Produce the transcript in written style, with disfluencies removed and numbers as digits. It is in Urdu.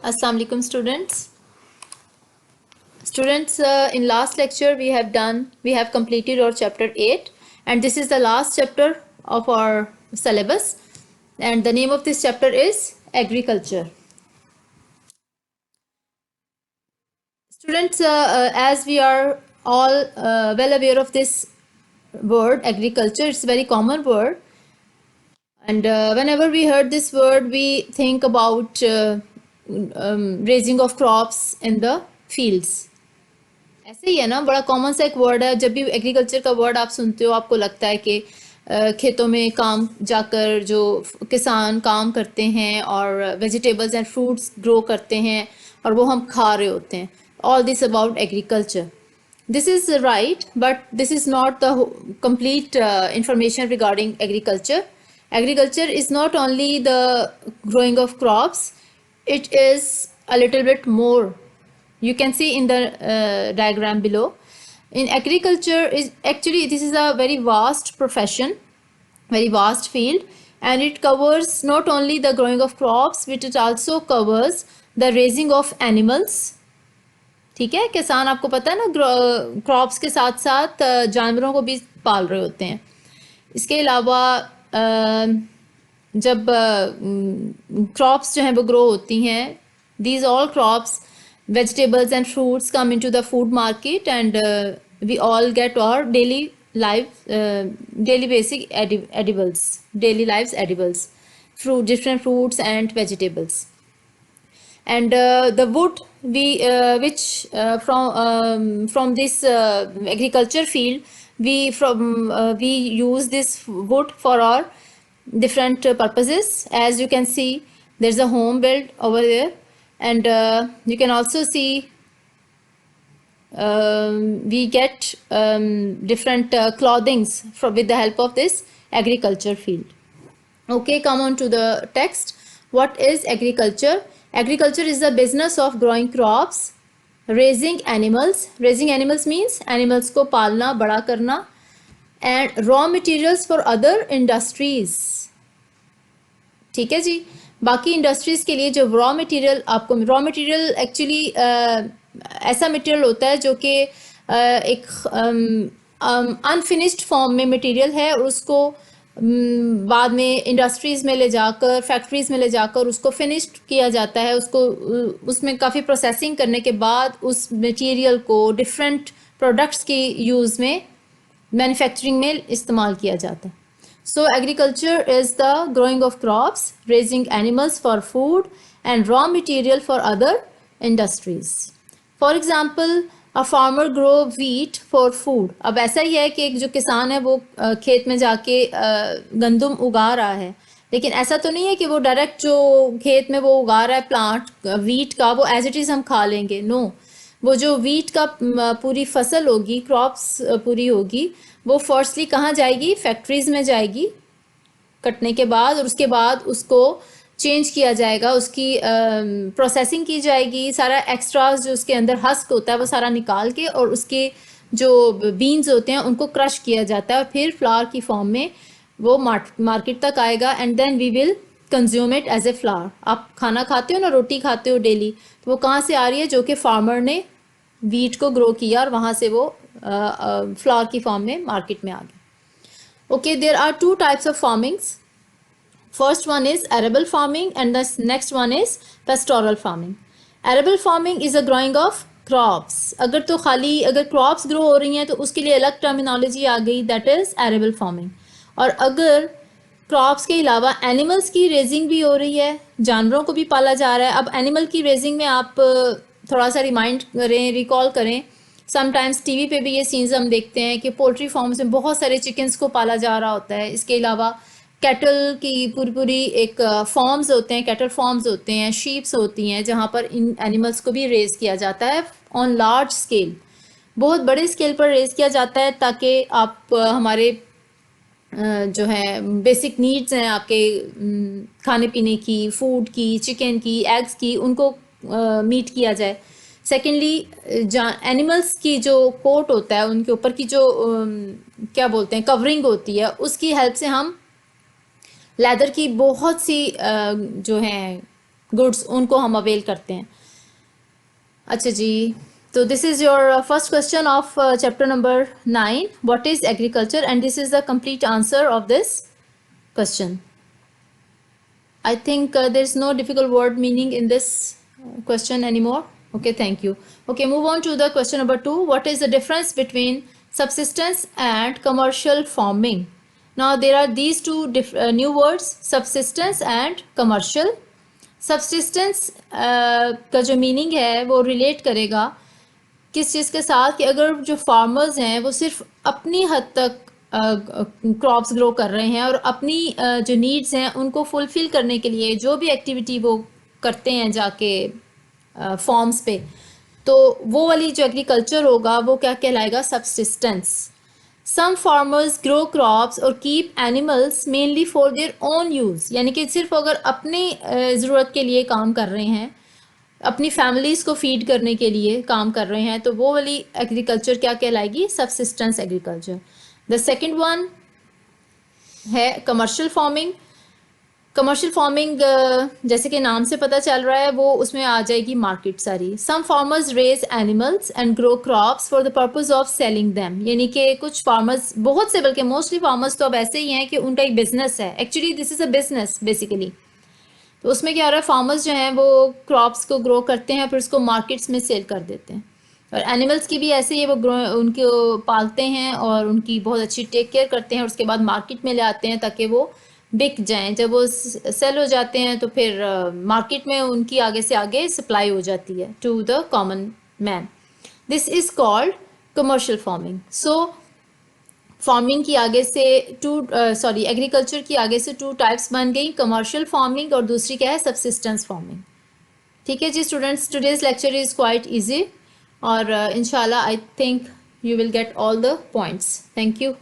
Assalamu alaikum students. In last lecture we have completed our chapter 8, and this is the last chapter of our syllabus, and the name of this chapter is agriculture. Students, as we are all well aware of this word agriculture, it's a very common word, and whenever we heard this word we think about raising of crops in the fields. ایسے ہی ہے نا, بڑا کامن سا ایک ورڈ ہے. جب بھی ایگریکلچر کا ورڈ آپ سنتے ہو آپ کو لگتا ہے کہ کھیتوں میں کام جا کر جو کسان کام کرتے ہیں اور ویجیٹیبلز اینڈ فروٹس گرو کرتے ہیں اور وہ ہم کھا رہے ہوتے ہیں. All this about agriculture. This is right, but this is not the complete information regarding agriculture. Agriculture is not only the growing of crops, it is a little bit more. You can see in the diagram below. In agriculture, this is a very vast profession, very vast field, and it covers not only the growing of crops, but it also covers the raising of animals. ٹھیک ہے, کسان آپ کو پتہ ہے نا کراپس کے ساتھ ساتھ جانوروں کو بھی پال رہے ہوتے ہیں. اس کے علاوہ جب کراپس جو ہیں وہ گرو ہوتی ہیں, these all crops, vegetables and fruits come into the food market, and we all get our daily basic edibles, daily lives edibles, different fruits and vegetables. And the wood which from this agriculture field we use this wood for our different purposes. As you can see, there's a home built over there, and you can also see we get different clothings with the help of this agriculture field. Okay, come on to the text. What is agriculture? Agriculture is the business of growing crops, raising animals. Raising animals means animals کو پالنا, بڑا کرنا, and raw materials for other industries. ٹھیک ہے جی. باقی انڈسٹریز کے لیے جو را مٹیریل, آپ کو را مٹیریل ایکچولی ایسا مٹیریل ہوتا ہے جو کہ ایک انفنشڈ فارم میں مٹیریل ہے, اور اس کو بعد میں انڈسٹریز میں لے جا کر, فیکٹریز میں لے جا کر اس کو فنشڈ کیا جاتا ہے. اس میں کافی پروسیسنگ کرنے کے بعد اس مٹیریل کو ڈفرینٹ پروڈکٹس کی یوز میں, مینوفیکچرنگ میں استعمال کیا جاتا ہے. So agriculture is the growing of crops, raising animals for food, and raw material for other industries. For example, a farmer grow wheat for food. اب ایسا ہی ہے کہ ایک جو کسان ہے وہ کھیت میں جا کے گندم اگا رہا ہے, لیکن ایسا تو نہیں ہے کہ وہ ڈائریکٹ جو کھیت میں وہ اگا رہا ہے پلانٹ ویٹ کا وہ ایز اٹ از ہم کھا لیں گے. نو, وہ جو ویٹ کا پوری فصل ہوگی, کراپس پوری ہوگی, وہ فرسٹلی کہاں جائے گی, فیکٹریز میں جائے گی کٹنے کے بعد, اور اس کے بعد اس کو چینج کیا جائے گا, اس کی پروسیسنگ کی جائے گی. سارا ایکسٹراز جو اس کے اندر ہسک ہوتا ہے وہ سارا نکال کے, اور اس کے جو بینز ہوتے ہیں ان کو کرش کیا جاتا ہے, اور پھر فلاور کی فارم میں وہ مارکیٹ تک آئے گا, and then we will consume it as a flour. آپ کھانا کھاتے ہو نا, روٹی کھاتے ہو ڈیلی, تو وہ کہاں سے آ رہی ہے, جو کہ فارمر نے ویٹ کو گرو کیا اور وہاں سے وہ فلاور کی فارم میں مارکیٹ میں آ گیا. Okay, there are two types of farmings. First one is arable farming, and the next one is pastoral farming. Arable farming is a growing of crops. اگر تو خالی اگر crops grow ہو رہی ہیں تو اس کے لیے الگ terminology آ گئی, that is arable farming. اور اگر crops کے علاوہ animals کی raising بھی ہو رہی ہے, جانوروں کو بھی پالا جا رہا ہے. اب animal کی raising میں آپ تھوڑا سا ریمائنڈ کریں, ریکال کریں, سم ٹائمس ٹی وی پہ بھی یہ سینز ہم دیکھتے ہیں کہ پولٹری فارمز میں بہت سارے چکنس کو پالا جا رہا ہوتا ہے. اس کے علاوہ کیٹل کی پوری ایک فارمز ہوتے ہیں, کیٹل فارمز ہوتے ہیں, شیپس ہوتی ہیں, جہاں پر ان اینیملس کو بھی ریز کیا جاتا ہے آن لارج اسکیل, بہت بڑے اسکیل پر ریز کیا جاتا ہے, تاکہ آپ ہمارے جو ہے بیسک نیڈز ہیں آپ کے کھانے پینے کی, فوڈ کی, چکن کی, ایگز کی, ان کو میٹ کیا جائے. سیکنڈلی اینیملس کی جو کوٹ ہوتا ہے, ان کے اوپر کی جو کیا بولتے ہیں کورنگ ہوتی ہے, اس کی ہیلپ سے ہم لیدر کی بہت سی جو ہیں گڈس ان کو ہم اویل کرتے ہیں. اچھا جی, تو this is your first question of chapter number 9, what is agriculture, and this is the complete answer of this question. I think there's no difficult word meaning in this question anymore. Okay, thank you. Okay, move on to the question number 2. What is the difference between subsistence and commercial farming? Now there are these two new words, subsistence and commercial. Subsistence کا جو meaning ہے وہ relate کرے گا کس چیز کے ساتھ, کہ اگر جو فارمرز ہیں وہ صرف اپنی حد تک کراپس گرو کر رہے ہیں اور اپنی جو نیڈس ہیں ان کو فلفل کرنے کے لیے جو بھی ایکٹیویٹی وہ کرتے ہیں جا کے فارمز پہ, تو وہ والی جو ایگریکلچر ہوگا وہ کیا کہلائے گا, subsistence. Some farmers grow crops اور keep animals mainly for their own use, یعنی کہ صرف اگر اپنی ضرورت کے لیے کام کر رہے ہیں, اپنی فیملیز کو فیڈ کرنے کے لیے کام کر رہے ہیں, تو وہ والی ایگریکلچر کیا کہلائے گی, subsistence agriculture. The second one ہے کمرشل فارمنگ. کمرشل فارمنگ جیسے کہ نام سے پتہ چل رہا ہے وہ اس میں آ جائے گی مارکیٹ ساری. Some farmers rear animals and grow crops for the purpose of selling them, یعنی کہ کچھ فارمرز, بہت سے بلکہ موسٹلی فارمرز تو اب ایسے ہی ہیں کہ ان کا ایک بزنس ہے, actually this is a business basically. تو اس میں کیا ہو رہا ہے, فارمرز جو ہیں وہ کراپس کو گرو کرتے ہیں پھر اس کو مارکیٹس میں سیل کر دیتے ہیں. اور اینیملس کی بھی ایسے ہی, وہ ان کو پالتے ہیں اور ان کی بہت اچھی ٹیک کیئر کرتے ہیں اور اس کے بعد مارکیٹ میں لے آتے ہیں تاکہ وہ بک جائیں. جب وہ سیل ہو جاتے ہیں تو پھر مارکیٹ میں ان کی آگے سے آگے سپلائی ہو جاتی ہے to the common man. This is called commercial farming. So farming کی آگے سے ایگریکلچر کی آگے سے 2 ٹائپس بن گئی, کمرشل فارمنگ اور دوسری کیا ہے, سبسسٹنس فارمنگ. ٹھیک ہے جی students, today's lecture is quite easy اور انشاءاللہ I think you will get all the points. Thank you.